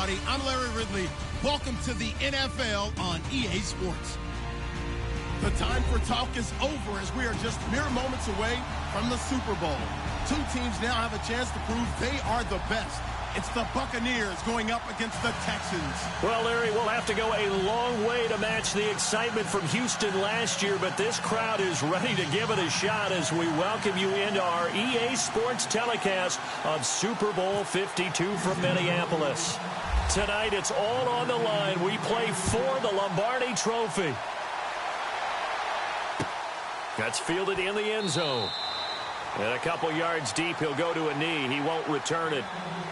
everybody. I'm Larry Ridley. Welcome to the NFL on EA Sports. The time for talk is over as we are just mere moments away from the Super Bowl. Two teams now have a chance to prove they are the best. It's the Buccaneers going up against the Texans. Well, Larry, we'll have to go a long way to match the excitement from Houston last year, but this crowd is ready to give it a shot as we welcome you into our EA Sports telecast of Super Bowl 52 from Minneapolis. Tonight, it's all on the line. We play for the Lombardi Trophy. That's fielded in the end zone. And a couple yards deep, he'll go to a knee. He won't return it.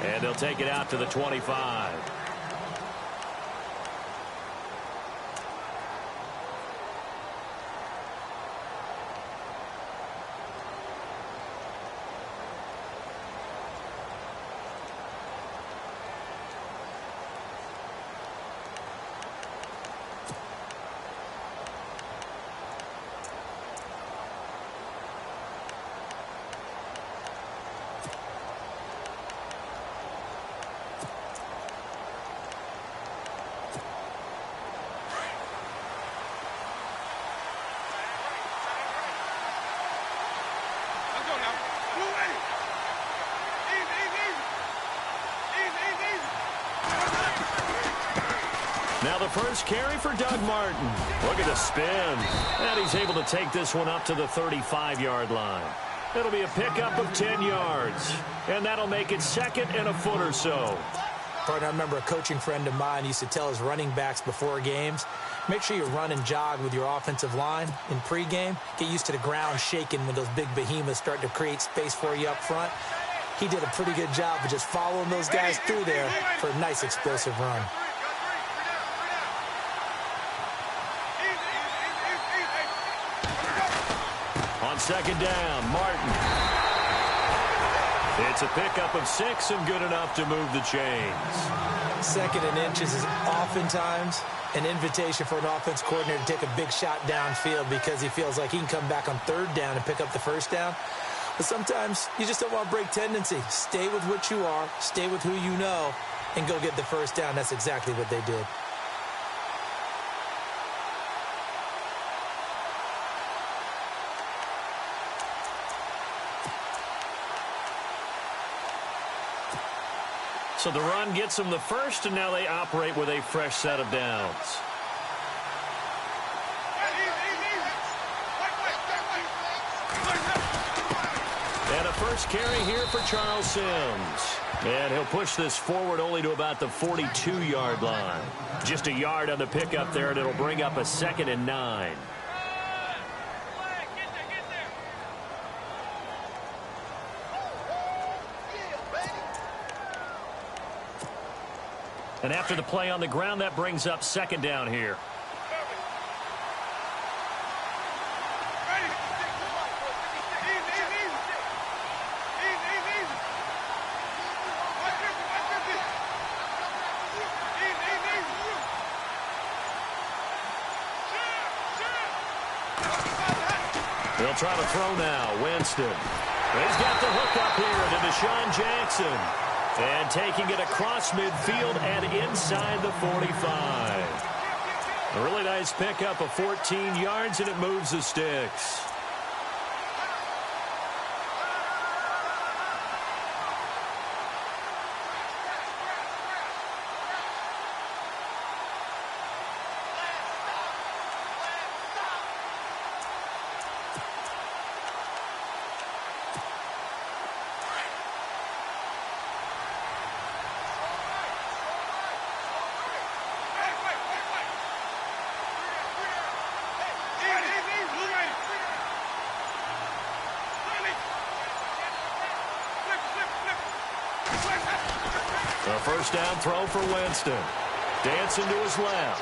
And they'll take it out to the 25. Now the first carry for Doug Martin. Look at the spin. And he's able to take this one up to the 35-yard line. It'll be a pickup of 10 yards. And that'll make it second and a foot or so. Partner, I remember a coaching friend of mine used to tell his running backs before games, make sure you run and jog with your offensive line in pregame. Get used to the ground shaking when those big behemoths start to create space for you up front. He did a pretty good job of just following those guys through there for a nice explosive run. On second down, Martin. It's a pickup of 6 and good enough to move the chains. Second and inches is oftentimes an invitation for an offense coordinator to take a big shot downfield because he feels like he can come back on third down and pick up the first down. But sometimes you just don't want to break tendency. Stay with what you are, stay with who you know, and go get the first down. That's exactly what they did. So the run gets them the first, and now they operate with a fresh set of downs. And a first carry here for Charles Sims. And he'll push this forward only to about the 42-yard line. Just a yard on the pickup there, and it'll bring up a 2nd and 9. And after the play on the ground, that brings up second down here. They'll try to throw now. Winston. He's got the hook up here to Deshaun Jackson. And taking it across midfield and inside the 45. A really nice pickup of 14 yards, and it moves the sticks. A first down throw for Winston. Dancing to his left.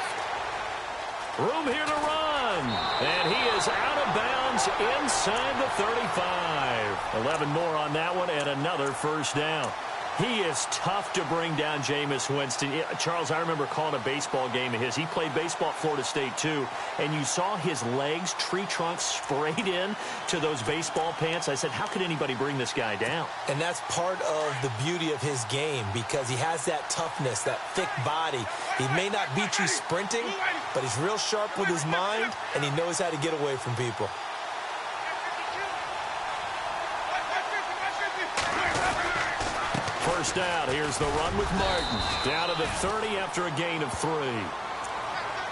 Room here to run. And he is out of bounds inside the 35. 11 more on that one and another first down. He is tough to bring down, Jameis Winston. Charles, I remember calling a baseball game of his. He played baseball at Florida State, too, and you saw his legs, tree trunks sprayed in to those baseball pants. I said, how could anybody bring this guy down? And that's part of the beauty of his game because he has that toughness, that thick body. He may not beat you sprinting, but he's real sharp with his mind, and he knows how to get away from people. First down, here's the run with Martin. Down to the 30 after a gain of 3.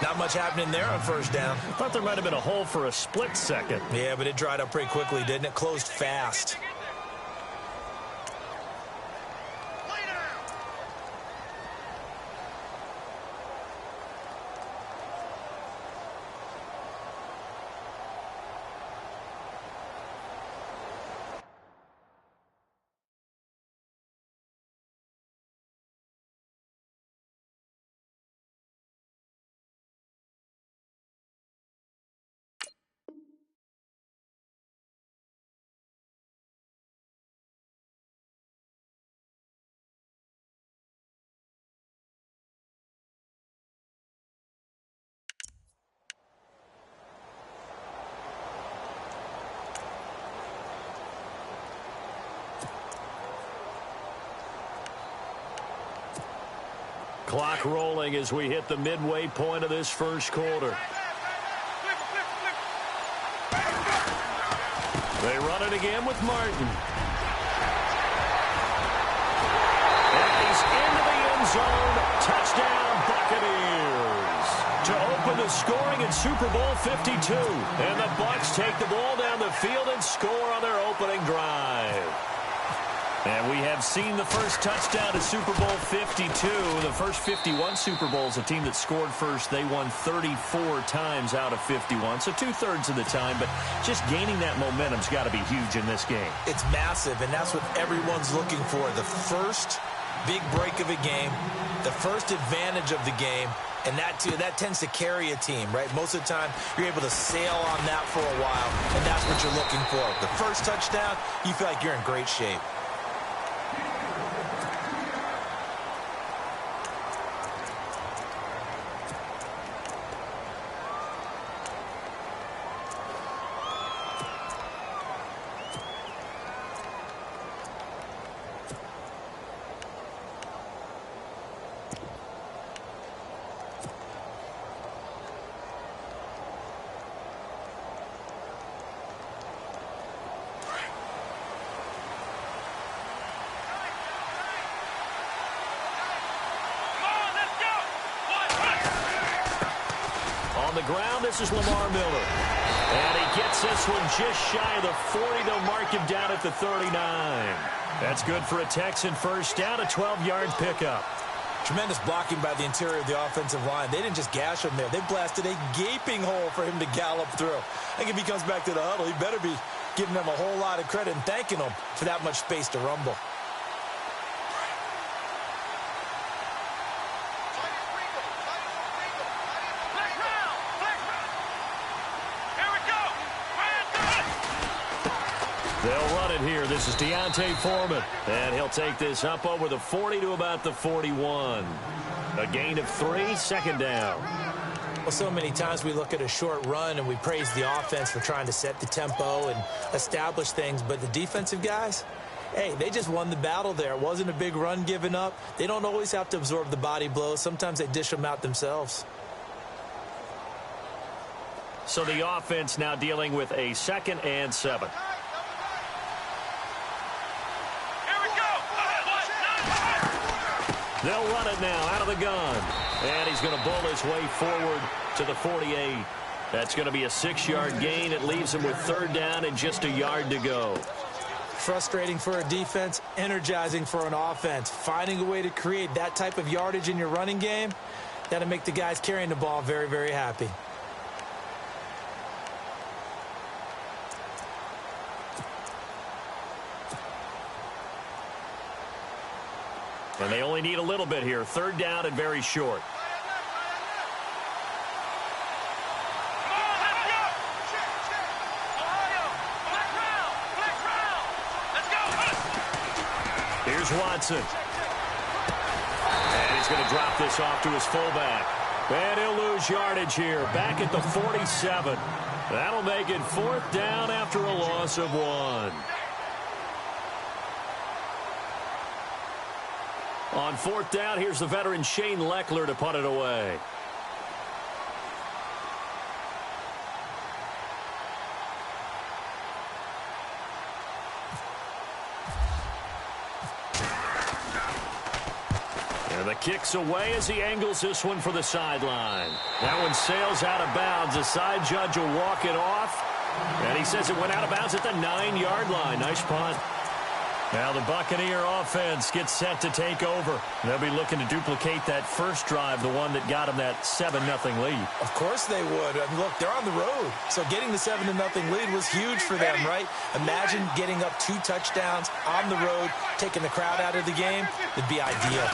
Not much happening there on first down. Thought there might have been a hole for a split second. Yeah, but it dried up pretty quickly, didn't it? Closed fast. Clock rolling as we hit the midway point of this first quarter. They run it again with Martin. And he's into the end zone. Touchdown, Buccaneers. To open the scoring in Super Bowl 52. And the Bucs take the ball down the field and score on their opening drive. And we have seen the first touchdown to Super Bowl 52. The first 51 Super Bowls, a team that scored first, they won 34 times out of 51. So 2/3 of the time, but just gaining that momentum's got to be huge in this game. It's massive, and that's what everyone's looking for. The first big break of a game, the first advantage of the game, and that tends to carry a team, right? Most of the time, you're able to sail on that for a while, and that's what you're looking for. The first touchdown, you feel like you're in great shape. On the ground, this is Lamar Miller. And he gets this one just shy of the 40. They'll mark him down at the 39. That's good for a Texan first down, a 12-yard pickup. Tremendous blocking by the interior of the offensive line. They didn't just gash him there. They blasted a gaping hole for him to gallop through. I think if he comes back to the huddle, he better be giving them a whole lot of credit and thanking them for that much space to rumble. They'll run it here. This is Deontay Foreman. And he'll take this up over the 40 to about the 41. A gain of 3, second down. Well, so many times we look at a short run and we praise the offense for trying to set the tempo and establish things. But the defensive guys, hey, they just won the battle there. It wasn't a big run given up. They don't always have to absorb the body blows. Sometimes they dish them out themselves. So the offense now dealing with a 2nd and 7. They'll run it now out of the gun. And he's going to bull his way forward to the 48. That's going to be a 6-yard gain. It leaves him with 3rd down and just a yard to go. Frustrating for a defense, energizing for an offense. Finding a way to create that type of yardage in your running game, that'll make the guys carrying the ball very, very happy. And they only need a little bit here. 3rd down and very short. Here's Watson. And he's going to drop this off to his fullback. And he'll lose yardage here. Back at the 47. That'll make it 4th down after a loss of 1. On 4th down, here's the veteran Shane Leckler to punt it away. And the kick's away as he angles this one for the sideline. That one sails out of bounds. The side judge will walk it off. And he says it went out of bounds at the 9-yard line. Nice punt. Now the Buccaneer offense gets set to take over. They'll be looking to duplicate that first drive, the one that got them that 7-0 lead. Of course they would. I mean, look, they're on the road. So getting the 7-0 lead was huge for them, right? Imagine getting up 2 touchdowns on the road, taking the crowd out of the game. It'd be ideal.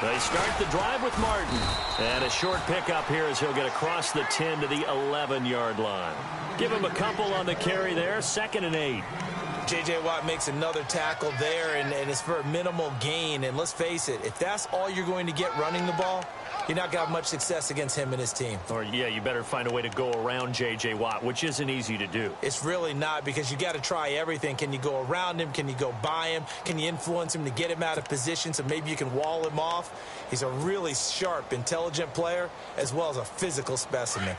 They start the drive with Martin. And a short pickup here as he'll get across the 10 to the 11-yard line. Give him a couple on the carry there. 2nd and 8. J.J. Watt makes another tackle there, and it's for a minimal gain. And let's face it, if that's all you're going to get running the ball, you're not going to have much success against him and his team. Or, yeah, you better find a way to go around J.J. Watt, which isn't easy to do. It's really not, because you got to try everything. Can you go around him? Can you go by him? Can you influence him to get him out of position so maybe you can wall him off? He's a really sharp, intelligent player, as well as a physical specimen.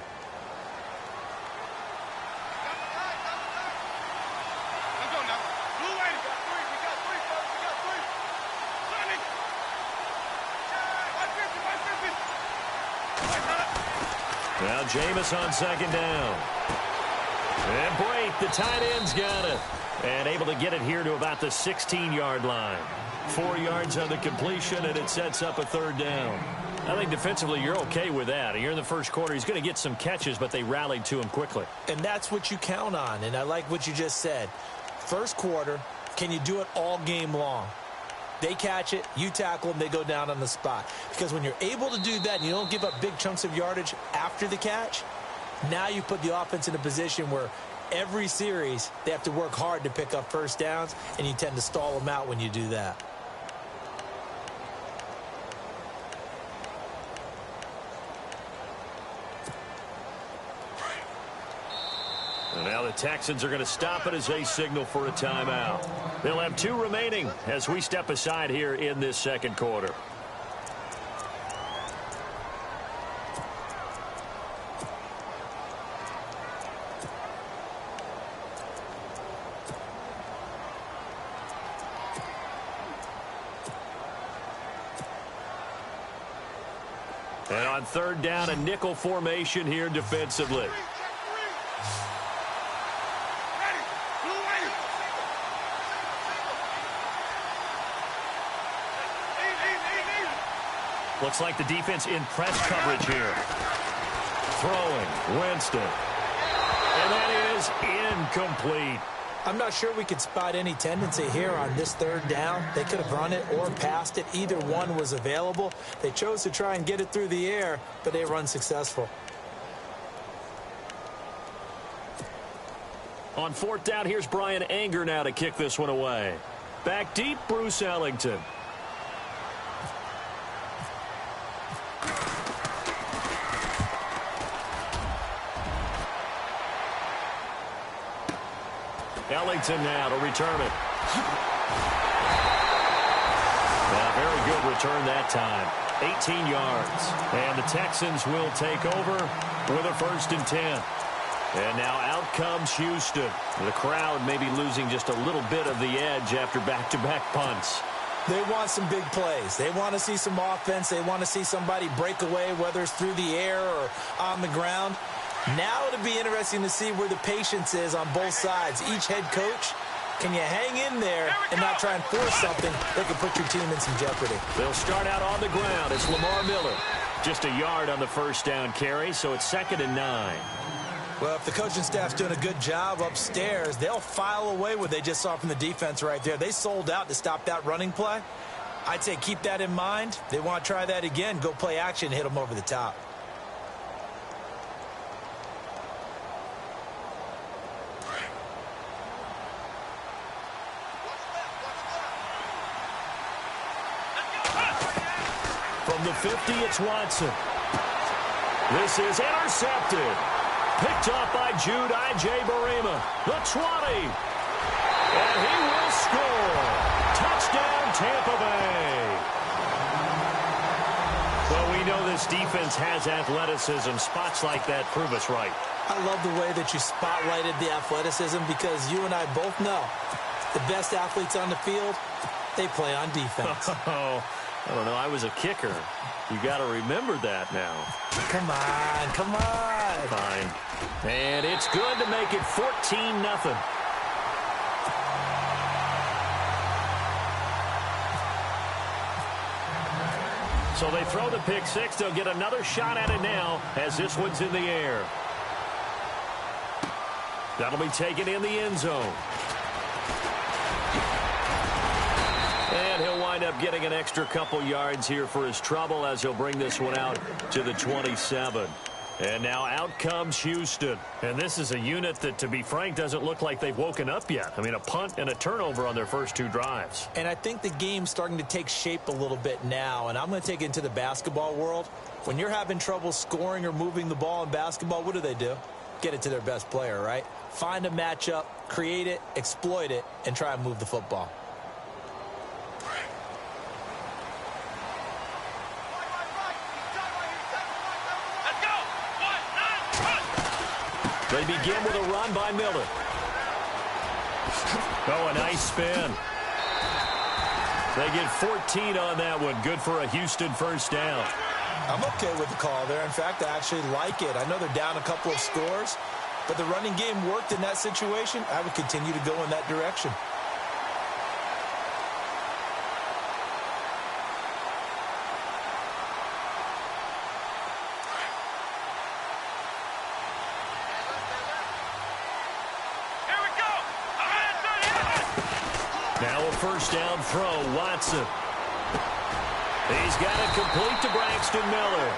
Now Jameis on 2nd down. And Brate, the tight end's got it. And able to get it here to about the 16-yard line. 4 yards on the completion, and it sets up a 3rd down. I think defensively you're okay with that. Here in the first quarter, he's going to get some catches, but they rallied to him quickly. And that's what you count on, and I like what you just said. First quarter, can you do it all game long? They catch it, you tackle them, they go down on the spot. Because when you're able to do that and you don't give up big chunks of yardage after the catch, now you put the offense in a position where every series they have to work hard to pick up first downs, and you tend to stall them out when you do that. And now the Texans are going to stop it as they signal for a timeout. They'll have 2 remaining as we step aside here in this second quarter. And on 3rd down, a nickel formation here defensively. Looks like the defense in press coverage here. Throwing, Winston. And that is incomplete. I'm not sure we could spot any tendency here on this 3rd down. They could have run it or passed it. Either one was available. They chose to try and get it through the air, but they were unsuccessful. On 4th down, here's Brian Anger now to kick this one away. Back deep, Bruce Ellington. Ellington now to return it. Very good return that time. 18 yards. And the Texans will take over with a 1st and 10. And now out comes Houston. The crowd may be losing just a little bit of the edge after back-to-back punts. They want some big plays. They want to see some offense. They want to see somebody break away, whether it's through the air or on the ground. Now it'll be interesting to see where the patience is on both sides. Each head coach, can you hang in there and not try and force something that could put your team in some jeopardy? They'll start out on the ground. It's Lamar Miller. Just a yard on the 1st down carry, so it's 2nd and 9. Well, if the coaching staff's doing a good job upstairs, they'll file away what they just saw from the defense right there. They sold out to stop that running play. I'd say keep that in mind. They want to try that again. Go play action, hit them over the top. the 50, it's Watson. This is intercepted. Picked off by Jude I.J. Barima. The 20. And he will score. Touchdown, Tampa Bay. Well, we know this defense has athleticism. Spots like that prove us right. I love the way that you spotlighted the athleticism because you and I both know the best athletes on the field, they play on defense. Oh, I don't know. I was a kicker. You got to remember that now. Come on, come on. Fine. And it's good to make it 14-0. So they throw the pick six. They'll get another shot at it now as this one's in the air. That'll be taken in the end zone. And he'll wind up getting an extra couple yards here for his trouble as he'll bring this one out to the 27. And now out comes Houston. And this is a unit that, to be frank, doesn't look like they've woken up yet. I mean, a punt and a turnover on their first two drives. And I think the game's starting to take shape a little bit now. And I'm going to take it into the basketball world. When you're having trouble scoring or moving the ball in basketball, what do? Get it to their best player, right? Find a matchup, create it, exploit it, and try and move the football. They begin with a run by Miller. Oh, a nice spin. They get 14 on that one. Good for a Houston first down. I'm okay with the call there. In fact, I actually like it. I know they're down a couple of scores, but the running game worked in that situation. I would continue to go in that direction. Now a first down throw, Watson. He's got it complete to Braxton Miller.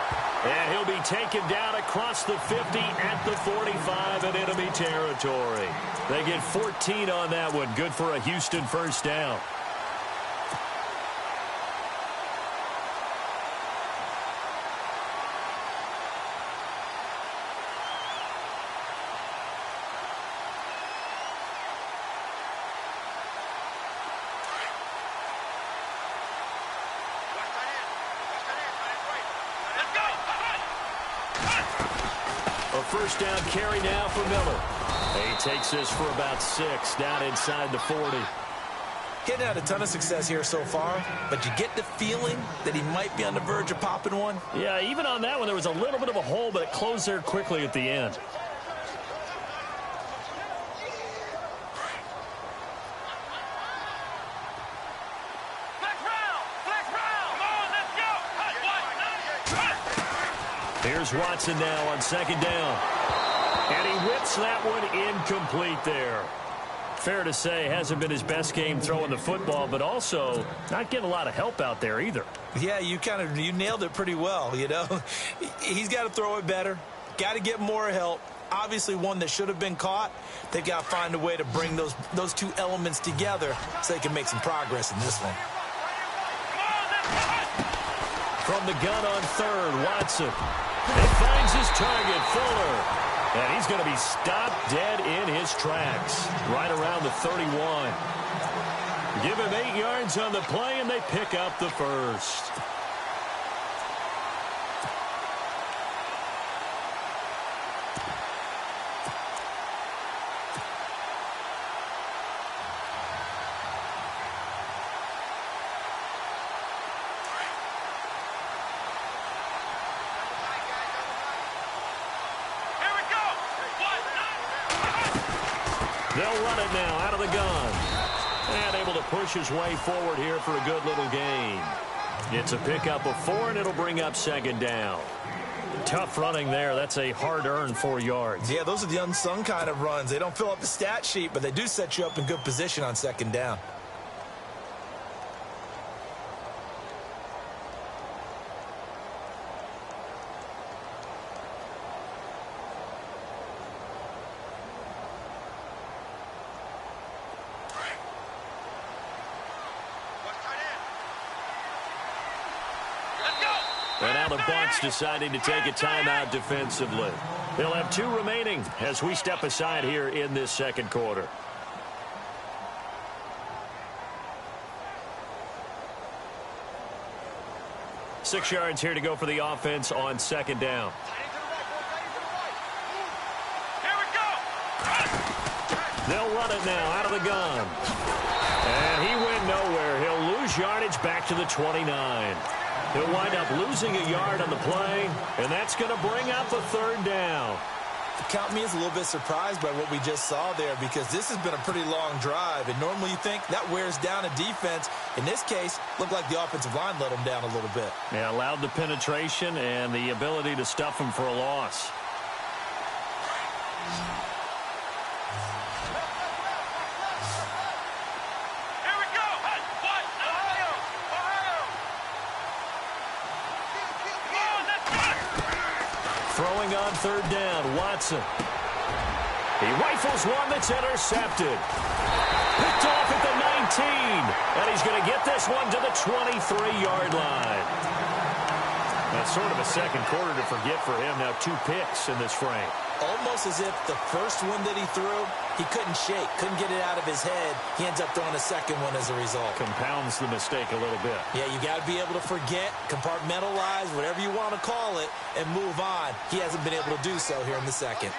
And he'll be taken down across the 50 at the 45 in enemy territory. They get 14 on that one. Good for a Houston first down. First down carry now for Miller. He takes this for about 6 down inside the 40. Getting had a ton of success here so far, but you get the feeling that he might be on the verge of popping one. Yeah, even on that one, there was a little bit of a hole, but it closed there quickly at the end. Here's Watson now on second down. And he whips that one incomplete there. Fair to say, hasn't been his best game throwing the football, but also not getting a lot of help out there either. Yeah, you nailed it pretty well, you know. He's got to throw it better. Got to get more help. Obviously one that should have been caught. They've got to find a way to bring those two elements together so they can make some progress in this one. From the gun on third, Watson. And finds his target, Fuller. And he's going to be stopped dead in his tracks. Right around the 31. Give him 8 yards on the play, and they pick up the first. They'll run it now out of the gun. And able to push his way forward here for a good little gain. It's a pickup of 4, and it'll bring up second down. Tough running there. That's a hard-earned 4 yards. Yeah, those are the unsung kind of runs. They don't fill up the stat sheet, but they do set you up in good position on second down. Bucs deciding to take a timeout defensively. They'll have 2 remaining as we step aside here in this second quarter. Six yards here to go for the offense on second down. They'll run it now out of the gun. And he went nowhere. He'll lose yardage back to the 29. He'll wind up losing a yard on the play, and that's going to bring up a third down. Count me as a little bit surprised by what we just saw there, because this has been a pretty long drive, and normally you think that wears down a defense. In this case, looked like the offensive line let them down a little bit. Yeah, allowed the penetration and the ability to stuff them for a loss. Throwing on third down, Watson. He rifles one that's intercepted. Picked off at the 19. And he's going to get this one to the 23-yard line. That's sort of a second quarter to forget for him. Now 2 picks in this frame. Almost as if the first one that he threw, he couldn't shake, couldn't get it out of his head. He ends up throwing a second one as a result. Compounds the mistake a little bit. Yeah, you got to be able to forget, compartmentalize, whatever you want to call it, and move on. He hasn't been able to do so here in the second.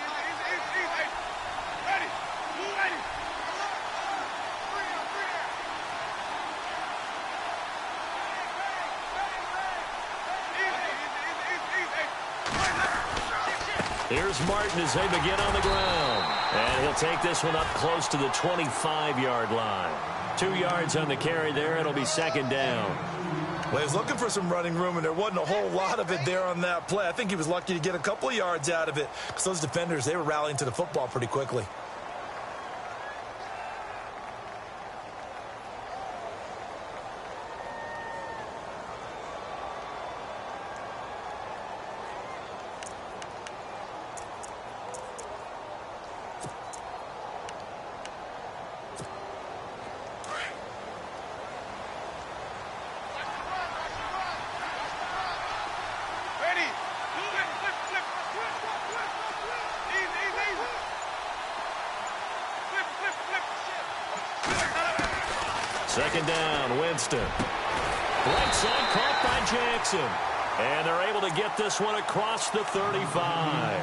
Here's Martin as they begin on the ground. And he'll take this one up close to the 25-yard line. 2 yards on the carry there. It'll be second down. Well, he was looking for some running room, and there wasn't a whole lot of it there on that play. I think he was lucky to get a couple of yards out of it, because those defenders, they were rallying to the football pretty quickly. Second down, Winston. Right side caught by Jackson. And they're able to get this one across the 35.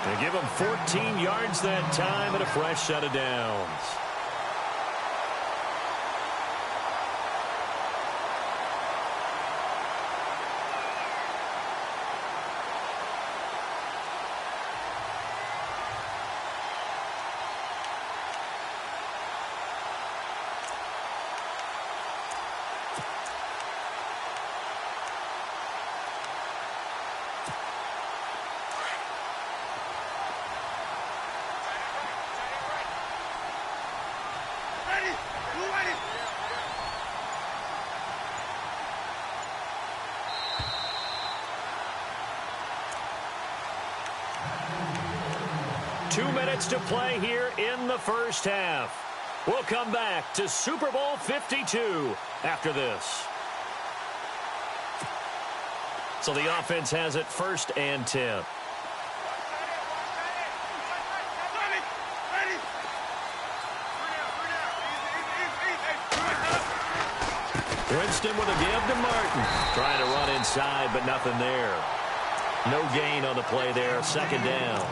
They give him 14 yards that time and a fresh set of downs. To play here in the first half. We'll come back to Super Bowl 52 after this. So the offense has it 1st and 10. Winston with a give to Martin. Trying to run inside, but nothing there. No gain on the play there. Second down.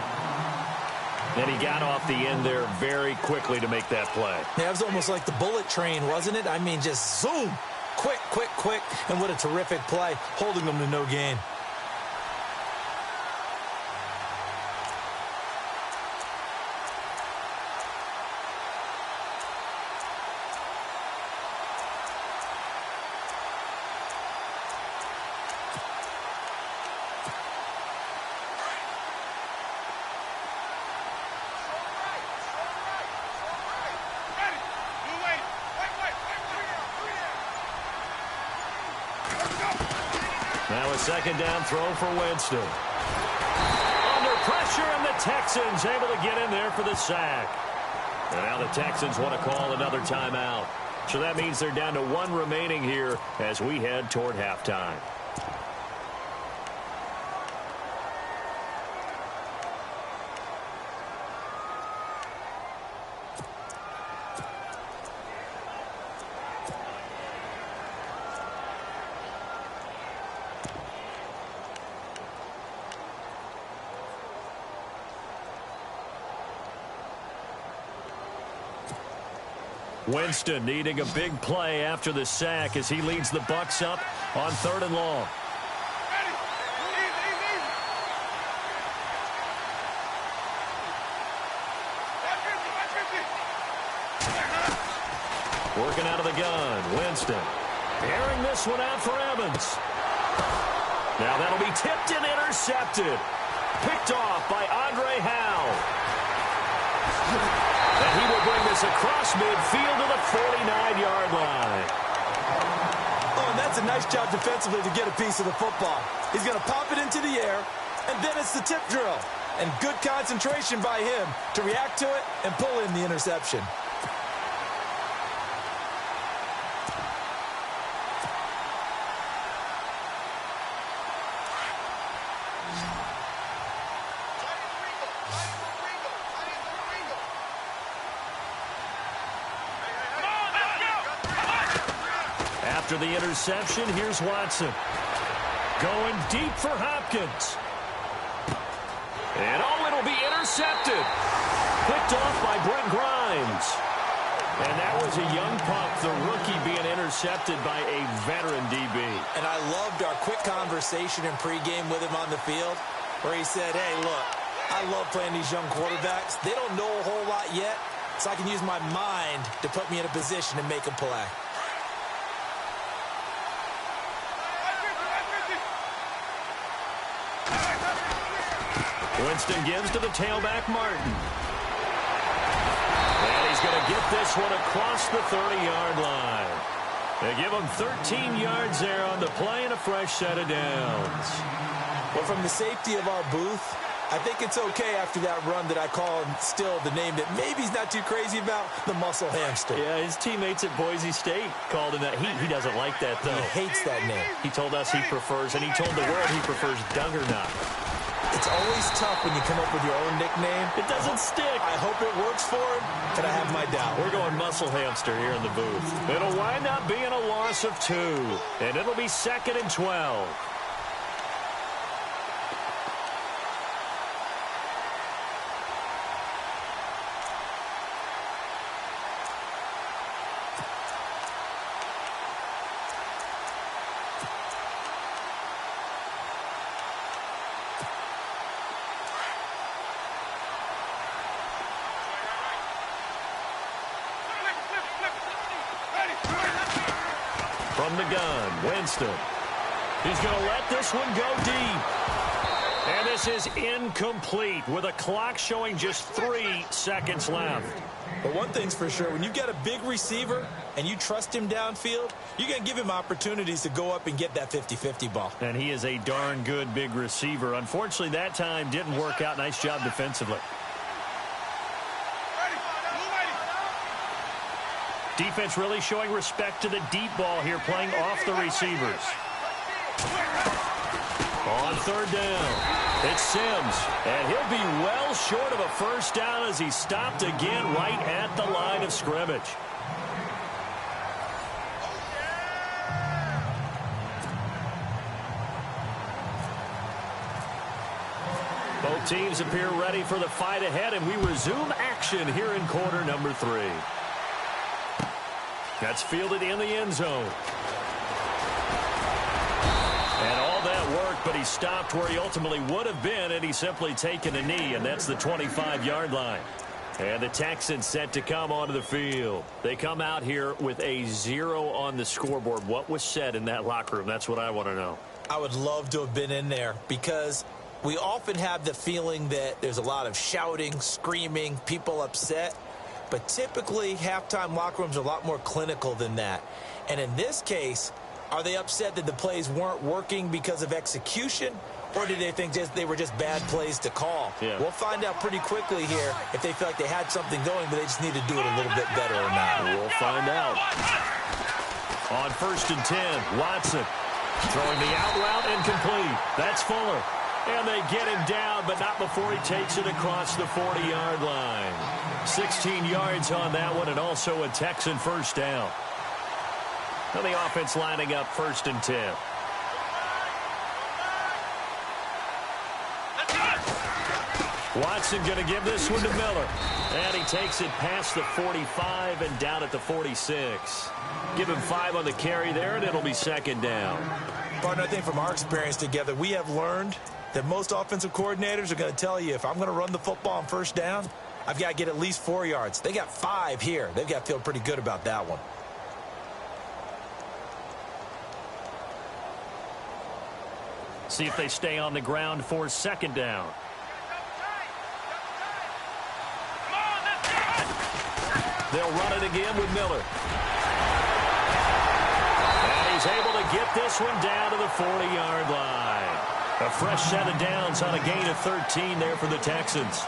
And he got off the end there very quickly to make that play. Yeah, it was almost like the bullet train, wasn't it? I mean, just zoom. Quick, quick, quick. And what a terrific play, holding them to no gain. Now a second down throw for Winston. Under pressure, and the Texans able to get in there for the sack. And now the Texans want to call another timeout. So that means they're down to 1 remaining here as we head toward halftime. Winston needing a big play after the sack as he leads the Bucs up on 3rd and long. Working out of the gun, Winston. Airing this one out for Evans. Now that'll be tipped and intercepted. Picked off by Andre Howe. And he will bring this across midfield to the 49-yard line. Oh, and that's a nice job defensively to get a piece of the football. He's going to pop it into the air, and then it's the tip drill. And good concentration by him to react to it and pull in the interception. After the interception, here's Watson. Going deep for Hopkins. And it'll be intercepted. Picked off by Brent Grimes. And that was a young pup, the rookie, being intercepted by a veteran DB. And I loved our quick conversation in pregame with him on the field where he said, hey, look, I love playing these young quarterbacks. They don't know a whole lot yet, so I can use my mind to put me in a position to make a play. Winston gives to the tailback, Martin. And he's going to get this one across the 30-yard line. They give him 13 yards there on the play and a fresh set of downs. Well, from the safety of our booth, I think it's okay after that run that I call him still the name that maybe he's not too crazy about, the muscle hamster. Yeah, his teammates at Boise State called him that. He doesn't like that, though. He hates that name. He told us he prefers, and he told the world he prefers Duggernup. It's always tough when you come up with your own nickname. It doesn't stick. I hope it works for him, but I have my doubt. We're going muscle hamster here in the booth. It'll wind up being a loss of 2, and it'll be 2nd and 12. From the gun, Winston. He's going to let this one go deep. And this is incomplete with a clock showing just 3 seconds left. But one thing's for sure, when you've got a big receiver and you trust him downfield, you're going to give him opportunities to go up and get that 50-50 ball. And he is a darn good big receiver. Unfortunately, that time didn't work out. Nice job defensively. Defense really showing respect to the deep ball here, playing off the receivers. On 3rd down, it's Sims, and he'll be well short of a first down as he's stopped again right at the line of scrimmage. Both teams appear ready for the fight ahead, and we resume action here in quarter number 3. That's fielded in the end zone. And all that work, but he stopped where he ultimately would have been, and he's simply taken a knee, and that's the 25-yard line. And the Texans set to come onto the field. They come out here with a 0 on the scoreboard. What was said in that locker room? That's what I want to know. I would love to have been in there because we often have the feeling that there's a lot of shouting, screaming, people upset. But typically, halftime locker rooms are a lot more clinical than that. And in this case, are they upset that the plays weren't working because of execution? Or do they think they were just bad plays to call? Yeah. We'll find out pretty quickly here if they feel like they had something going, but they just need to do it a little bit better or not. We'll find out. On 1st and 10, Watson throwing the out route incomplete. That's Fuller. And they get him down, but not before he takes it across the 40-yard line. 16 yards on that one, and also a Texan first down. And the offense lining up 1st and 10. Watson going to give this one to Miller. And he takes it past the 45 and down at the 46. Give him 5 on the carry there, and it'll be second down. Partner, I think from our experience together, we have learned that most offensive coordinators are going to tell you, if I'm going to run the football on first down, I've got to get at least 4 yards. They got 5 here. They've got to feel pretty good about that one. See if they stay on the ground for second down. They'll run it again with Miller. And he's able to get this one down to the 40-yard line. A fresh set of downs on a gain of 13 there for the Texans.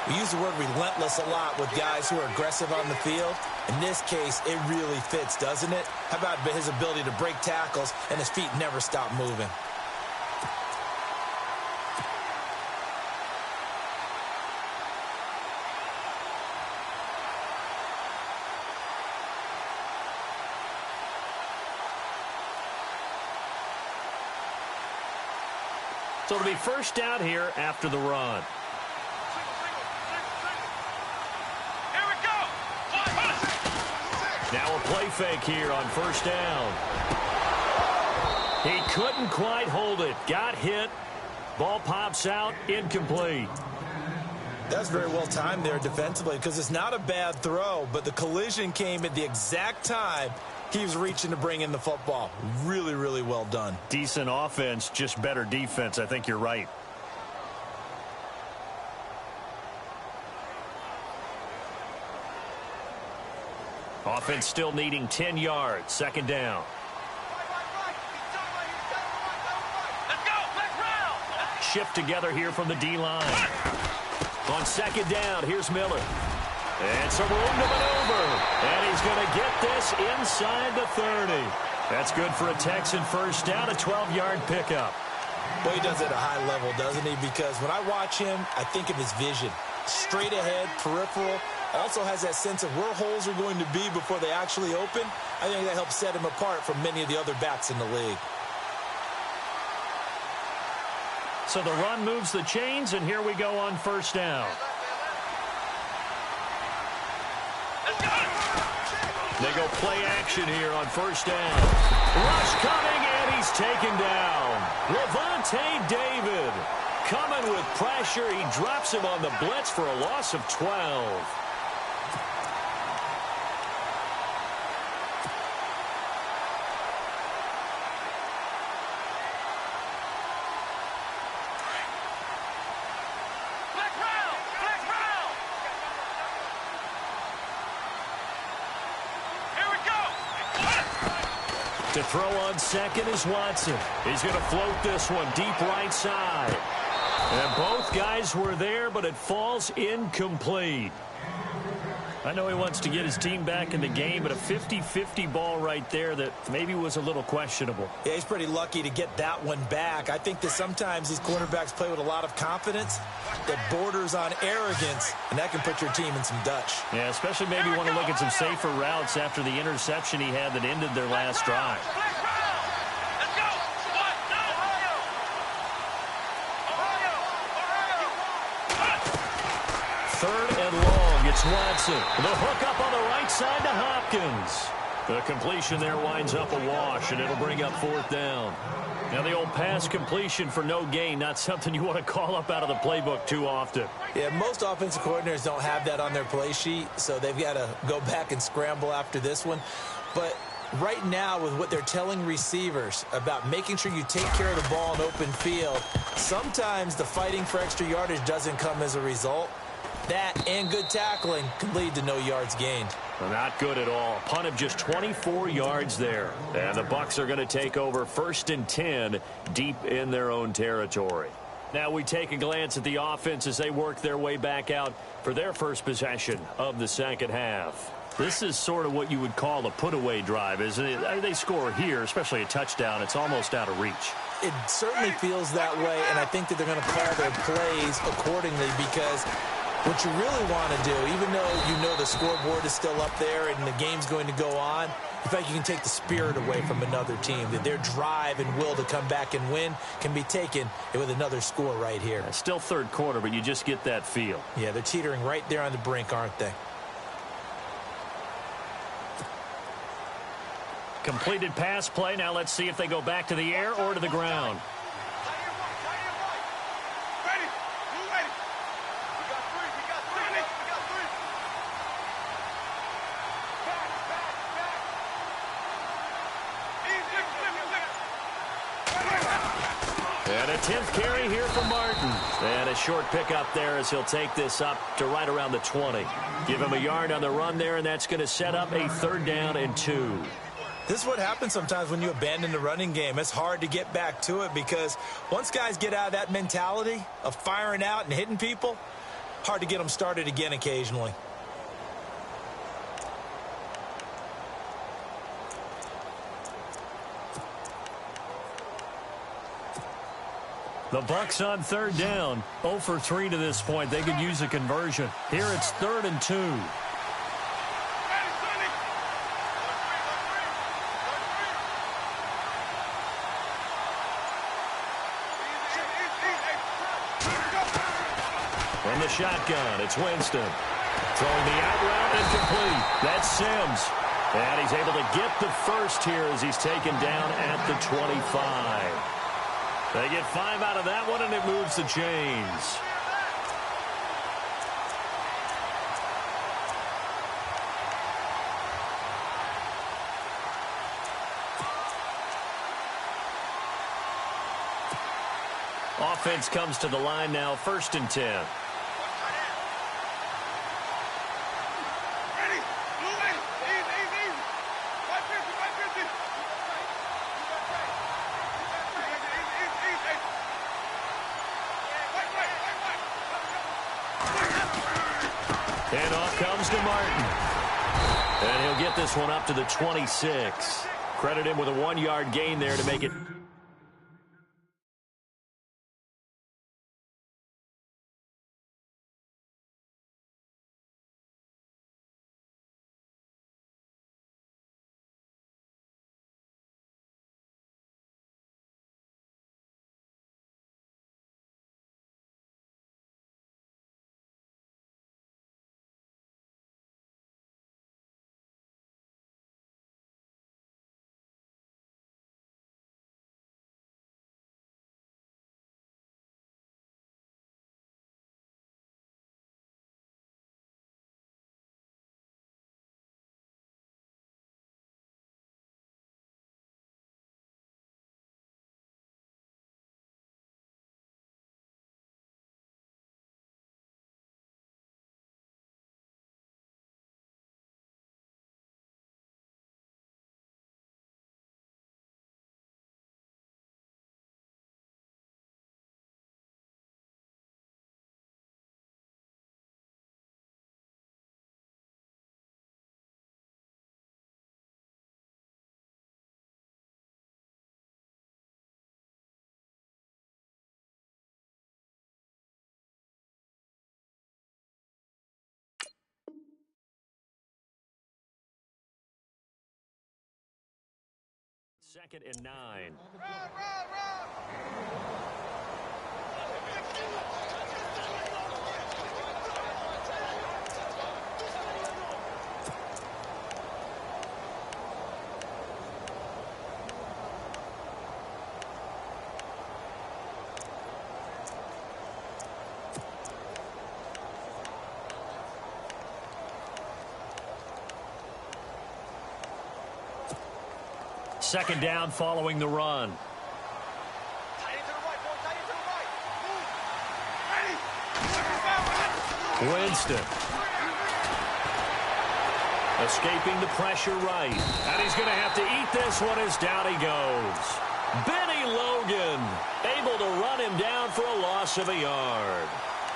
We use the word relentless a lot with guys who are aggressive on the field. In this case, it really fits, doesn't it? How about his ability to break tackles and his feet never stop moving? So it'll be first down here after the run. Here we go. Now a play fake here on first down. He couldn't quite hold it. Got hit. Ball pops out. Incomplete. That's very well timed there defensively, because it's not a bad throw, but the collision came at the exact time he was reaching to bring in the football. Really, really well done. Decent offense, just better defense. I think you're right. Offense still needing 10 yards. Second down. Let's go. Let's round. Shift together here from the D-line. On second down, here's Miller. And some room to maneuver. And he's going to get this inside the 30. That's good for a Texan first down, a 12-yard pickup. Well, he does it at a high level, doesn't he? Because when I watch him, I think of his vision. Straight ahead, peripheral. Also has that sense of where holes are going to be before they actually open. I think that helps set him apart from many of the other backs in the league. So the run moves the chains, and here we go on first down. They go play action here on first down. Rush coming, and he's taken down. Levante David coming with pressure. He drops him on the blitz for a loss of 12. To throw on second is Watson. He's going to float this one deep right side. And both guys were there, but it falls incomplete. I know he wants to get his team back in the game, but a 50-50 ball right there that maybe was a little questionable. Yeah, he's pretty lucky to get that one back. I think that sometimes these quarterbacks play with a lot of confidence that borders on arrogance, and that can put your team in some Dutch. Yeah, especially maybe want to look at some safer routes after the interception he had that ended their last drive. Third and long, it's Watson. The hook up on the right side to Hopkins. The completion there winds up a wash, and it'll bring up fourth down. Now the old pass completion for no gain, not something you want to call up out of the playbook too often. Yeah, most offensive coordinators don't have that on their play sheet, so they've got to go back and scramble after this one. But right now, with what they're telling receivers about making sure you take care of the ball in open field, sometimes the fighting for extra yardage doesn't come as a result. That and good tackling can lead to no yards gained. Well, not good at all. Punt of just 24 yards there. And the Bucs are going to take over first and 10 deep in their own territory. Now we take a glance at the offense as they work their way back out for their first possession of the second half. This is sort of what you would call a put-away drive, isn't it? They score here, especially a touchdown. It's almost out of reach. It certainly feels that way, and I think that they're going to call their plays accordingly because What you really want to do, even though you know the scoreboard is still up there and the game's going to go on, you feel like you can take the spirit away from another team, that their drive and will to come back and win can be taken with another score right here. Still third quarter, but you just get that feel. Yeah, they're teetering right there on the brink, aren't they? Completed pass play. Now let's see if they go back to the air or to the ground. And a 10th carry here for Martin. And a short pickup there as he'll take this up to right around the 20. Give him a yard on the run there, and that's going to set up a 3rd down and 2. This is what happens sometimes when you abandon the running game. It's hard to get back to it because once guys get out of that mentality of firing out and hitting people, hard to get them started again occasionally. The Bucs on 3rd down. 0 for 3 to this point. They could use a conversion. Here it's 3rd and 2. From the shotgun, it's Winston. Throwing the out route incomplete. That's Sims. And he's able to get the first here as he's taken down at the 25. They get 5 out of that one, and it moves the chains. Offense comes to the line now, 1st and 10. And off comes to Martin. And he'll get this one up to the 26. Credit him with a 1-yard gain there to make it. Second and 9. Second down following the run. Winston. Escaping the pressure right. And he's going to have to eat this one as down he goes. Benny Logan able to run him down for a loss of a yard.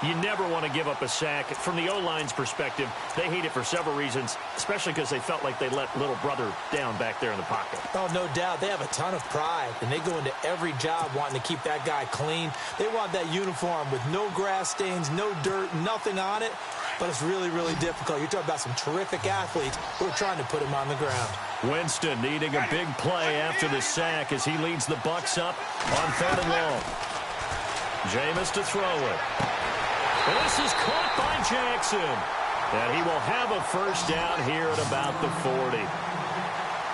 You never want to give up a sack. From the O-line's perspective, they hate it for several reasons, especially because they felt like they let little brother down back there in the pocket. Oh, no doubt. They have a ton of pride, and they go into every job wanting to keep that guy clean. They want that uniform with no grass stains, no dirt, nothing on it. But it's really, really difficult. You're talking about some terrific athletes who are trying to put him on the ground. Winston needing a big play after the sack as he leads the Bucs up on 3rd and long. Jameis to throw it. This is caught by Jackson. And he will have a first down here at about the 40.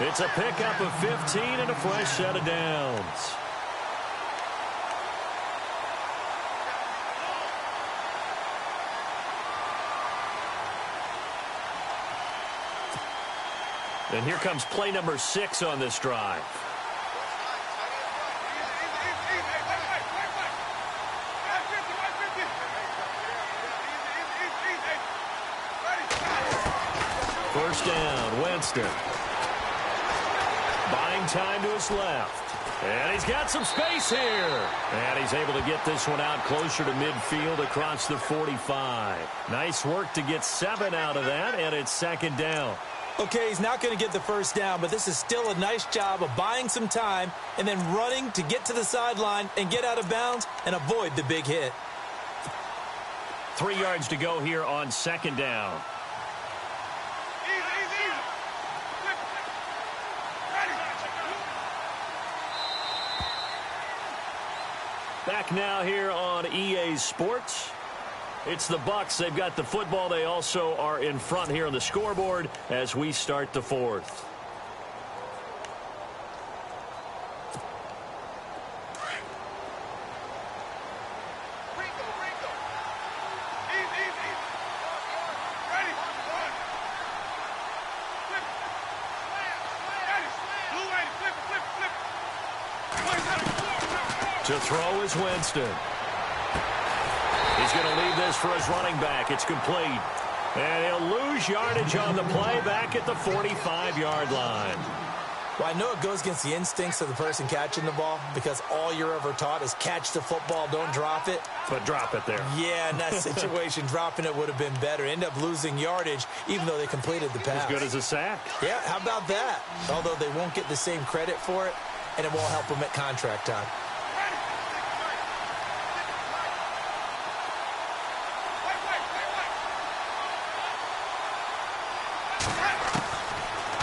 It's a pickup of 15 and a fresh set of downs. And here comes play number 6 on this drive. First down, Winston. Buying time to his left. And he's got some space here. And he's able to get this one out closer to midfield across the 45. Nice work to get 7 out of that, and it's 2nd down. Okay, he's not going to get the first down, but this is still a nice job of buying some time and then running to get to the sideline and get out of bounds and avoid the big hit. 3 yards to go here on 2nd down. Back now here on EA Sports. It's the Bucs. They've got the football. They also are in front here on the scoreboard as we start the 4th. To throw is Winston. He's going to leave this for his running back. It's complete. And he'll lose yardage on the play back at the 45-yard line. Well, I know it goes against the instincts of the person catching the ball because all you're ever taught is catch the football, don't drop it. But drop it there. Yeah, in that situation, dropping it would have been better. End up losing yardage even though they completed the pass. As good as a sack. Yeah, how about that? Although they won't get the same credit for it, and it won't help them at contract time.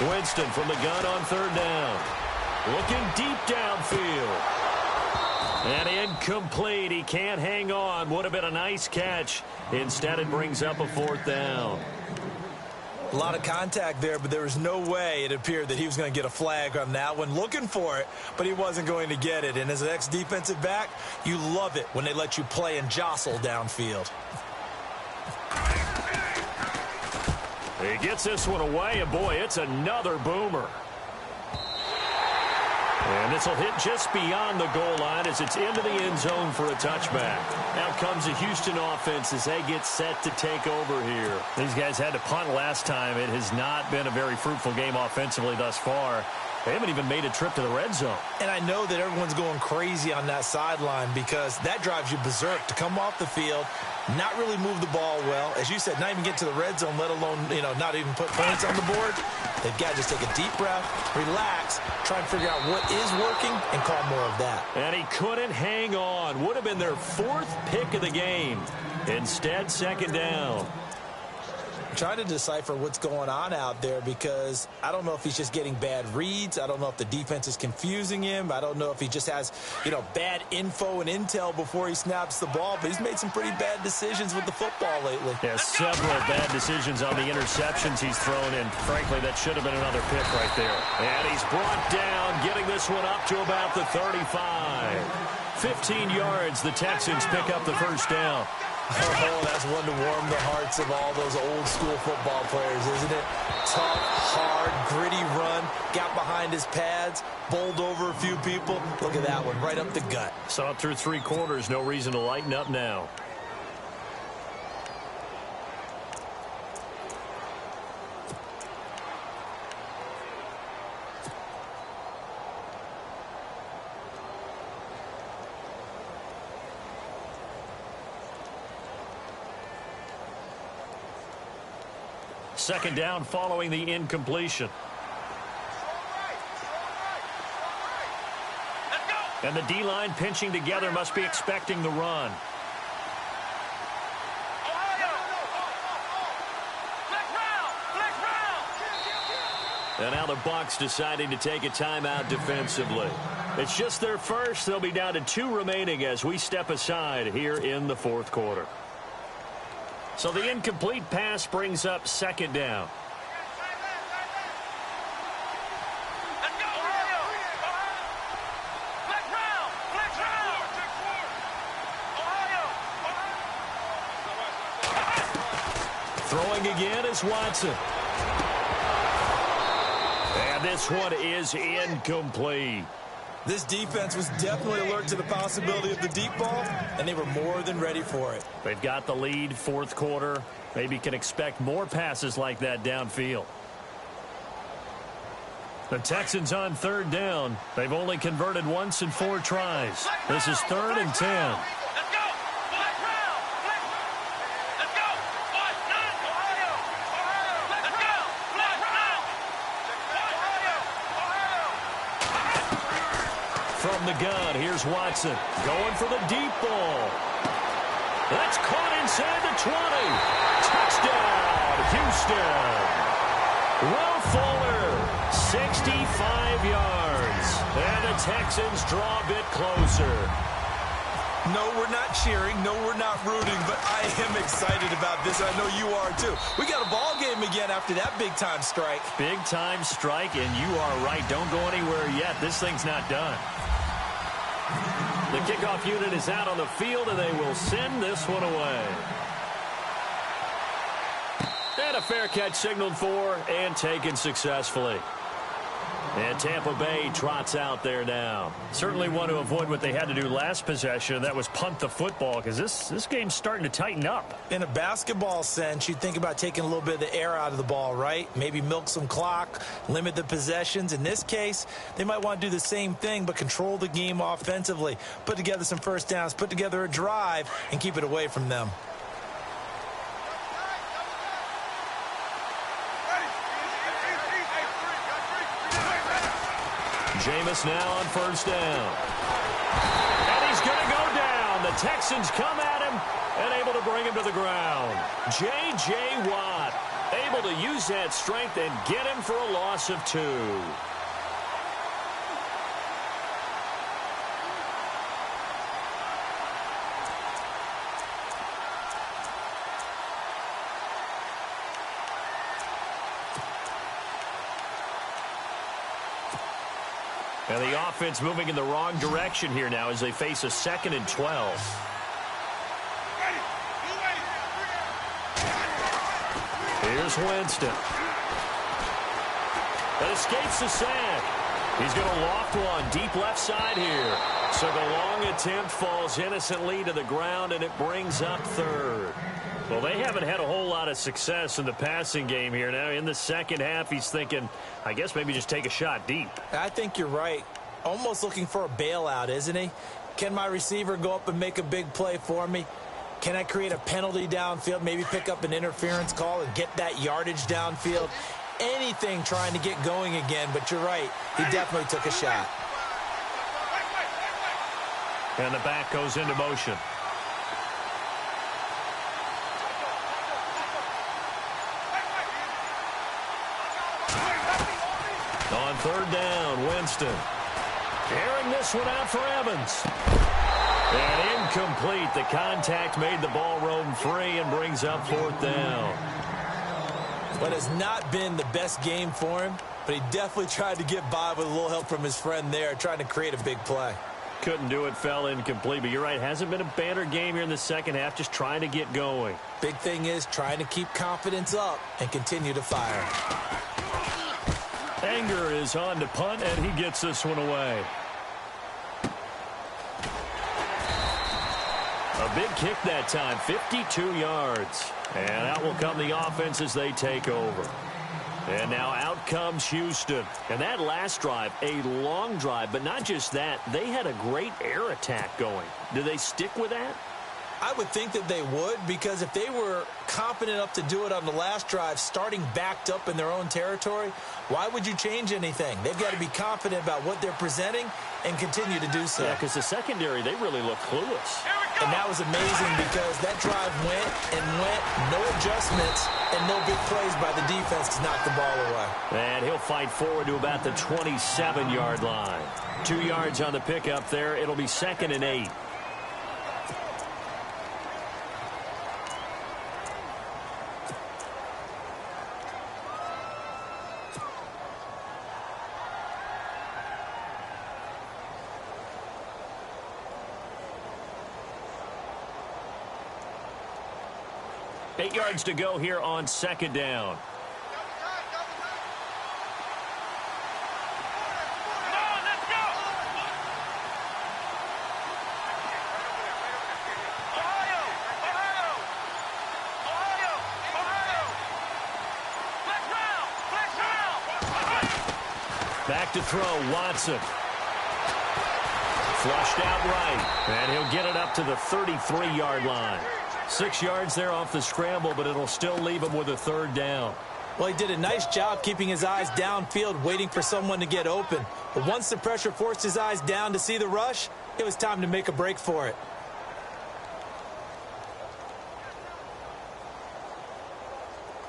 Winston from the gun on 3rd down. Looking deep downfield. And incomplete. He can't hang on. Would have been a nice catch. Instead, it brings up a 4th down. A lot of contact there, but there was no way it appeared that he was going to get a flag on that one. Looking for it, but he wasn't going to get it. And as an ex-defensive back, you love it when they let you play and jostle downfield. He gets this one away, and boy, it's another boomer. And this will hit just beyond the goal line as it's into the end zone for a touchback. Out comes the Houston offense as they get set to take over here. These guys had to punt last time. It has not been a very fruitful game offensively thus far. They haven't even made a trip to the red zone. And I know that everyone's going crazy on that sideline because that drives you berserk to come off the field, not really move the ball well. As you said, not even get to the red zone, let alone, not even put points on the board. They've got to just take a deep breath, relax, try and figure out what is working, and call more of that. And he couldn't hang on. Would have been their 4th pick of the game. Instead, 2nd down. I'm trying to decipher what's going on out there because I don't know if he's just getting bad reads. I don't know if the defense is confusing him. I don't know if he just has, bad info and intel before he snaps the ball. But he's made some pretty bad decisions with the football lately. Yeah, several bad decisions on the interceptions he's thrown in. Frankly, that should have been another pick right there. And he's brought down, getting this one up to about the 35. 15 yards, the Texans pick up the first down. Oh, that's one to warm the hearts of all those old-school football players, isn't it? Tough, hard, gritty run, got behind his pads, bowled over a few people. Look at that one, right up the gut. Saw it through 3 quarters, no reason to lighten up now. Second down following the incompletion. And the D-line pinching together must be expecting the run. And now the Bucs deciding to take a timeout defensively. It's just their first. They'll be down to 2 remaining as we step aside here in the fourth quarter. So the incomplete pass brings up second down. Throwing again is Watson. And this one is incomplete. This defense was definitely alert to the possibility of the deep ball, and they were more than ready for it. They've got the lead, fourth quarter. Maybe can expect more passes like that downfield. The Texans on third down. They've only converted once in 4 tries. This is 3rd and 10. From the gun, here's Watson going for the deep ball. That's caught inside the 20. Touchdown, Houston. Will Fuller, 65 yards. And the Texans draw a bit closer. No, we're not cheering. No, we're not rooting, but I am excited about this. I know you are, too. We got a ball game again after that big-time strike. Big-time strike, and you are right. Don't go anywhere yet. This thing's not done. The kickoff unit is out on the field, and they will send this one away. And a fair catch signaled for and taken successfully. And Tampa Bay trots out there now. Certainly want to avoid what they had to do last possession, and that was punt the football, because this game's starting to tighten up. In a basketball sense, you think about taking a little bit of the air out of the ball, right? Maybe milk some clock, limit the possessions. In this case, they might want to do the same thing, but control the game offensively. Put together some first downs, put together a drive, and keep it away from them. Jameis now on first down. And he's going to go down. The Texans come at him and able to bring him to the ground. J.J. Watt able to use that strength and get him for a loss of 2. And the offense moving in the wrong direction here now as they face a 2nd and 12. Here's Winston. That escapes the sack. He's going to loft one deep left side here. So the long attempt falls innocently to the ground, and it brings up 3rd. Well, they haven't had a whole lot of success in the passing game here. Now, in the second half, he's thinking, I guess maybe just take a shot deep. I think you're right. Almost looking for a bailout, isn't he? Can my receiver go up and make a big play for me? Can I create a penalty downfield, maybe pick up an interference call and get that yardage downfield? Anything trying to get going again, but you're right. He definitely took a shot. And the back goes into motion. On third down, Winston. Carrying this one out for Evans. And incomplete. The contact made the ball roam free and brings up 4th down. But it's not been the best game for him, but he definitely tried to get by with a little help from his friend there, trying to create a big play. Couldn't do it, fell incomplete. But you're right, hasn't been a banner game here in the second half, just trying to get going. Big thing is trying to keep confidence up and continue to fire. Anger is on to punt, and he gets this one away. A big kick that time, 52 yards. And out will come the offense as they take over. And now out comes Houston. And that last drive, a long drive, but not just that. They had a great air attack going. Do they stick with that? I would think that they would, because if they were confident enough to do it on the last drive, starting backed up in their own territory, why would you change anything? They've got to be confident about what they're presenting and continue to do so. Yeah, because the secondary, they really look clueless. And that was amazing because that drive went and went, no adjustments, and no big plays by the defense to knock the ball away. And he'll fight forward to about the 27-yard line. 2 yards on the pickup there. It'll be 2nd and 8. Eight yards to go here on 2nd down. Back to throw, Watson. Flushed out right, and he'll get it up to the 33-yard line. 6 yards there off the scramble, but it'll still leave him with a 3rd down. Well, he did a nice job keeping his eyes downfield, waiting for someone to get open. But once the pressure forced his eyes down to see the rush, it was time to make a break for it.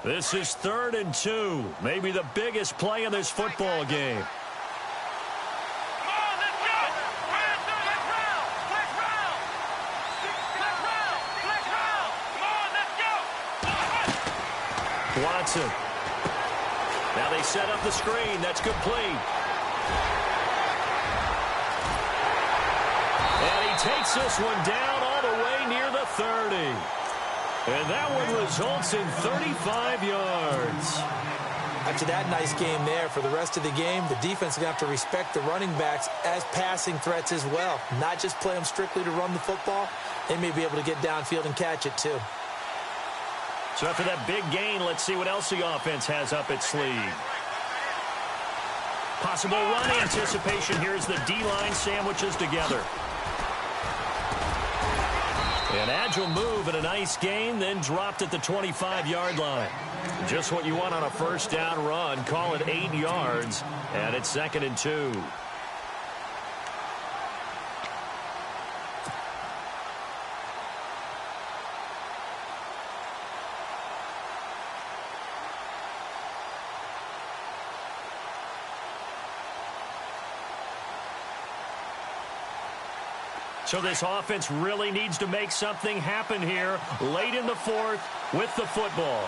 This is 3rd and 2, maybe the biggest play in this football game. Watson. Now they set up the screen. That's complete. And he takes this one down all the way near the 30. And that one results in 35 yards. After that nice game there, for the rest of the game, the defense is going to have to respect the running backs as passing threats as well. Not just play them strictly to run the football. They may be able to get downfield and catch it too. So after that big gain, let's see what else the offense has up its sleeve. Possible run anticipation here as the D-line sandwiches together. An agile move and a nice gain, then dropped at the 25-yard line. Just what you want on a 1st down run. Call it 8 yards, and it's 2nd and 2. So this offense really needs to make something happen here late in the 4th with the football.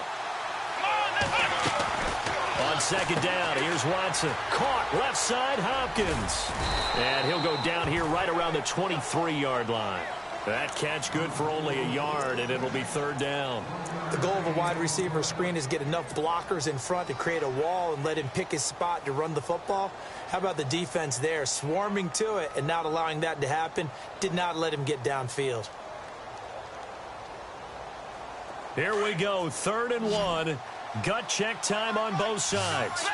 On 2nd down, here's Watson. Caught left side, Hopkins. And he'll go down here right around the 23-yard line. That catch good for only a yard, and it'll be 3rd down. The goal of a wide receiver screen is get enough blockers in front to create a wall and let him pick his spot to run the football. How about the defense there, swarming to it and not allowing that to happen? Did not let him get downfield. Here we go, 3rd and 1. Gut check time on both sides.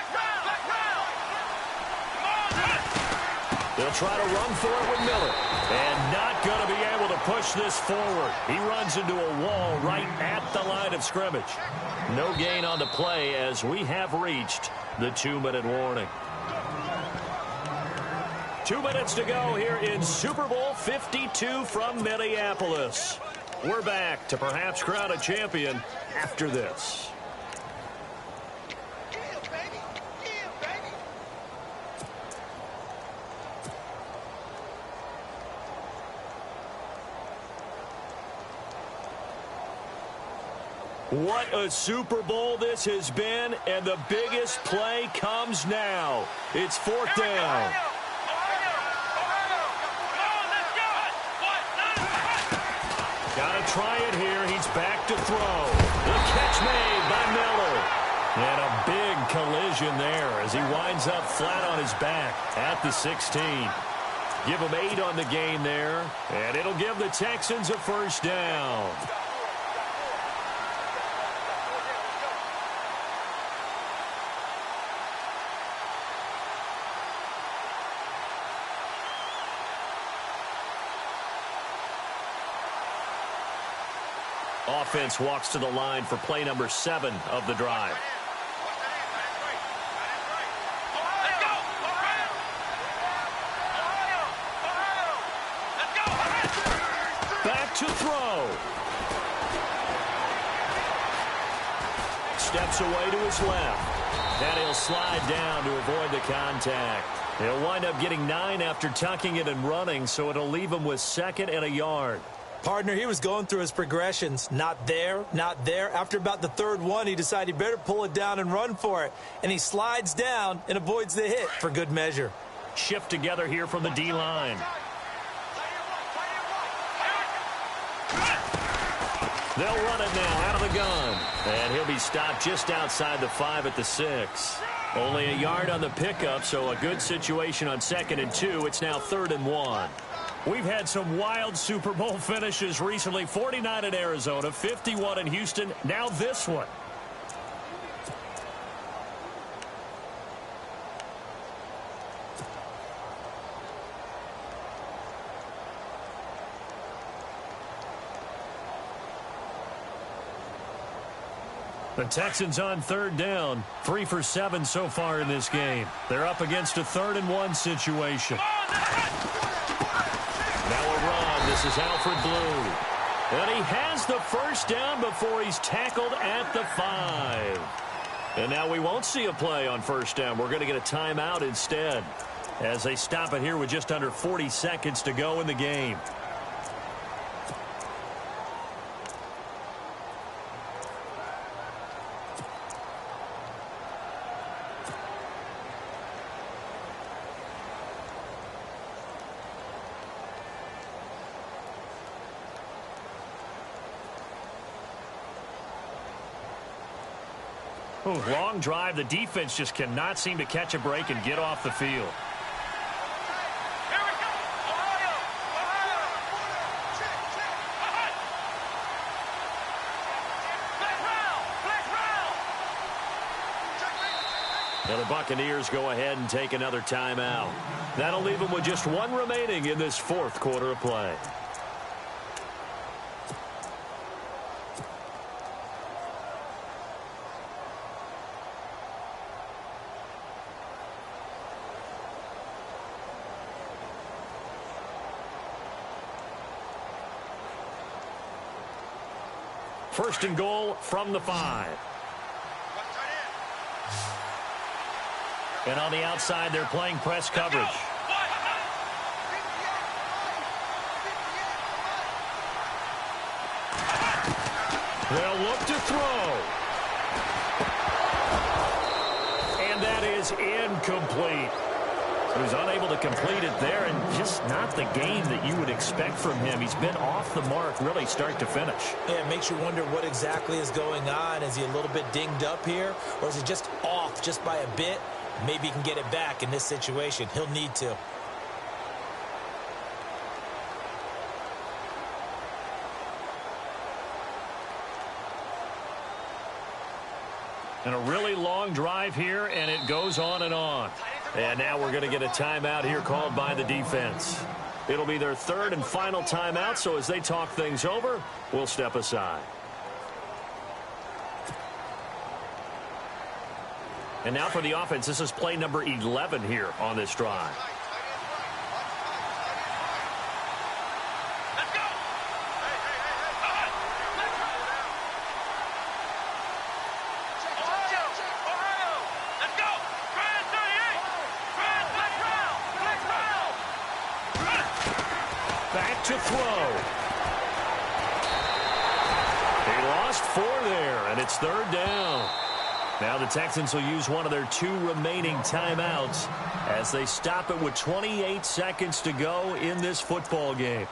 They'll try to run for it with Miller. And not going to be able to push this forward. He runs into a wall right at the line of scrimmage. No gain on the play as we have reached the 2-minute warning. 2 minutes to go here in Super Bowl 52 from Minneapolis. We're back to perhaps crown a champion after this. What a Super Bowl this has been, and the biggest play comes now. It's 4th down. Gotta try it here. He's back to throw. The catch made by Miller. And a big collision there as he winds up flat on his back at the 16. Give him 8 on the gain there, and it'll give the Texans a 1st down. Offense walks to the line for play number 7 of the drive. Let's go! Back to throw. Steps away to his left. And he'll slide down to avoid the contact. He'll wind up getting 9 after tucking it and running, so it'll leave him with 2nd and a yard. Partner, he was going through his progressions. Not there, not there. After about the 3rd one, he decided he better pull it down and run for it. And he slides down and avoids the hit for good measure. Shift together here from the D-line. They'll run it now out of the gun. And he'll be stopped just outside the 5 at the 6. Only a yard on the pickup, so a good situation on 2nd and 2. It's now 3rd and 1. We've had some wild Super Bowl finishes recently. 49 in Arizona, 51 in Houston, now this one. The Texans on 3rd down, 3 for 7 so far in this game. They're up against a 3rd and 1 situation. Now a run. This is Alfred Blue. And he has the first down before he's tackled at the 5. And now we won't see a play on 1st down. We're going to get a timeout instead as they stop it here with just under 40 seconds to go in the game. Long drive. The defense just cannot seem to catch a break and get off the field. Here we go! Ohio! Ohio! And the Buccaneers go ahead and take another timeout. That'll leave them with just 1 remaining in this 4th quarter of play. First and goal from the 5. And on the outside, they're playing press coverage. They'll look to throw. And that is incomplete. He was unable to complete it there, and just not the game that you would expect from him. He's been off the mark really start to finish. Yeah, it makes you wonder what exactly is going on. Is he a little bit dinged up here, or is it just off just by a bit? Maybe he can get it back in this situation. He'll need to. And a really long drive here, and it goes on and on. And now we're going to get a timeout here called by the defense. It'll be their 3rd and final timeout, so as they talk things over, we'll step aside. And now for the offense, this is play number 11 here on this drive. Back to throw. He lost 4 there, and it's 3rd down. Now the Texans will use one of their 2 remaining timeouts as they stop it with 28 seconds to go in this football game.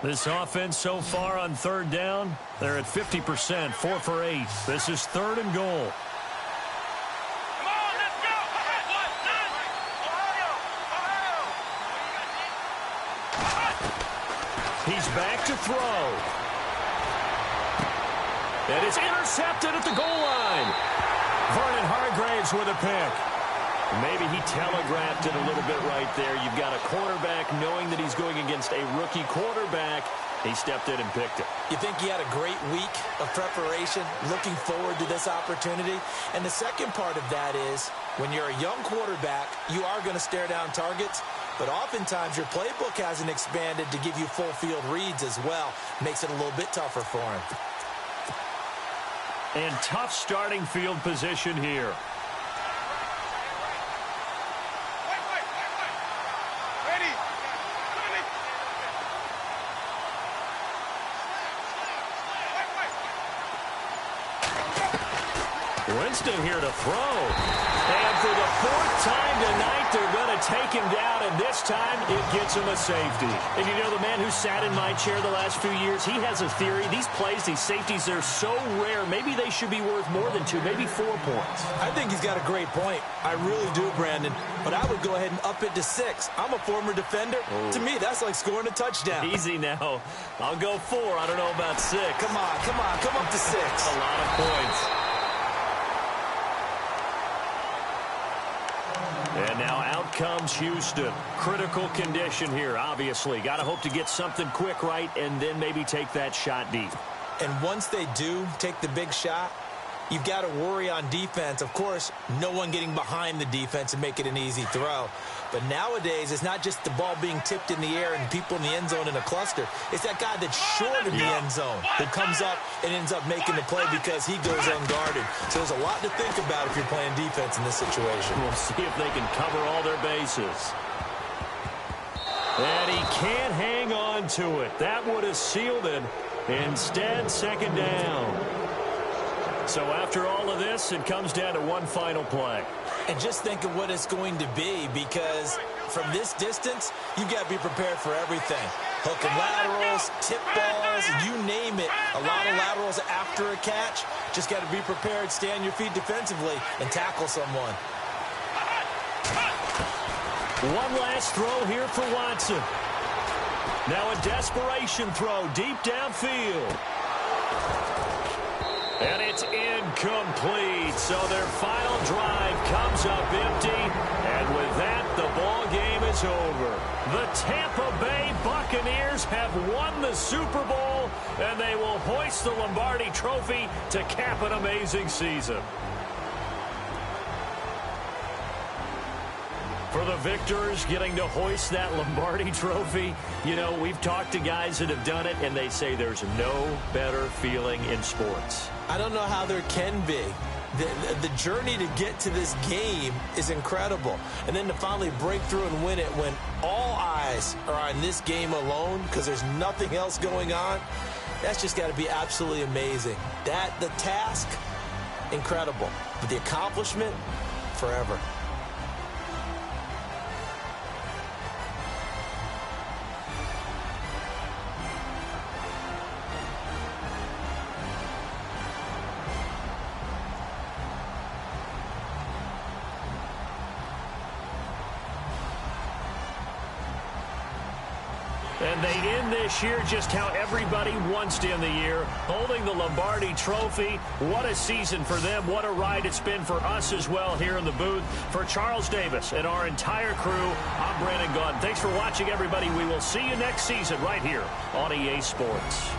This offense so far on 3rd down, they're at 50%, 4 for 8. This is 3rd and goal. Come on, let's go! Ohio! Ohio! back to throw. And it's intercepted at the goal line. Vernon Hargreaves with a pick. Maybe he telegraphed it a little bit right there. You've got a quarterback knowing that he's going against a rookie quarterback. He stepped in and picked it. You think he had a great week of preparation, looking forward to this opportunity? And the second part of that is, when you're a young quarterback, you are going to stare down targets, but oftentimes your playbook hasn't expanded to give you full field reads as well. Makes it a little bit tougher for him. And tough starting field position here. Winston here to throw. And for the fourth time tonight, they're going to take him down, and this time it gets him a safety. And you know, the man who sat in my chair the last few years, he has a theory. These plays, these safeties, they're so rare. Maybe they should be worth more than 2, maybe 4 points. I think he's got a great point. I really do, Brandon. But I would go ahead and up it to 6. I'm a former defender. Oh. To me, that's like scoring a touchdown. Easy now. I'll go 4. I don't know about 6. Come on. Come up to 6. A lot of points. And now out comes Houston. Critical condition here, obviously. Got to hope to get something quick right and then maybe take that shot deep. And once they do take the big shot, you've got to worry on defense. Of course, no one getting behind the defense and make it an easy throw. But nowadays, it's not just the ball being tipped in the air and people in the end zone in a cluster. It's that guy that's short of the end zone who comes up and ends up making the play because he goes unguarded. So there's a lot to think about if you're playing defense in this situation. We'll see if they can cover all their bases. And he can't hang on to it. That would have sealed it. Instead, second down. So after all of this, it comes down to one final play. And just think of what it's going to be, because from this distance, you've got to be prepared for everything. Hook and laterals, tip balls, you name it. A lot of laterals after a catch. Just got to be prepared, stay on your feet defensively, and tackle someone. One last throw here for Watson. Now a desperation throw deep downfield. And it's incomplete. So their final drive comes up empty. And with that, the ball game is over. The Tampa Bay Buccaneers have won the Super Bowl, and they will hoist the Lombardi Trophy to cap an amazing season. For the victors getting to hoist that Lombardi Trophy, you know, we've talked to guys that have done it, and they say there's no better feeling in sports. I don't know how there can be. The journey to get to this game is incredible. And then to finally break through and win it when all eyes are on this game alone because there's nothing else going on, that's just got to be absolutely amazing. The task, incredible. But the accomplishment, forever. And they end this year just how everybody wants to end the year, holding the Lombardi Trophy. What a season for them. What a ride it's been for us as well here in the booth. For Charles Davis and our entire crew, I'm Brandon Gaudin. Thanks for watching, everybody. We will see you next season right here on EA Sports.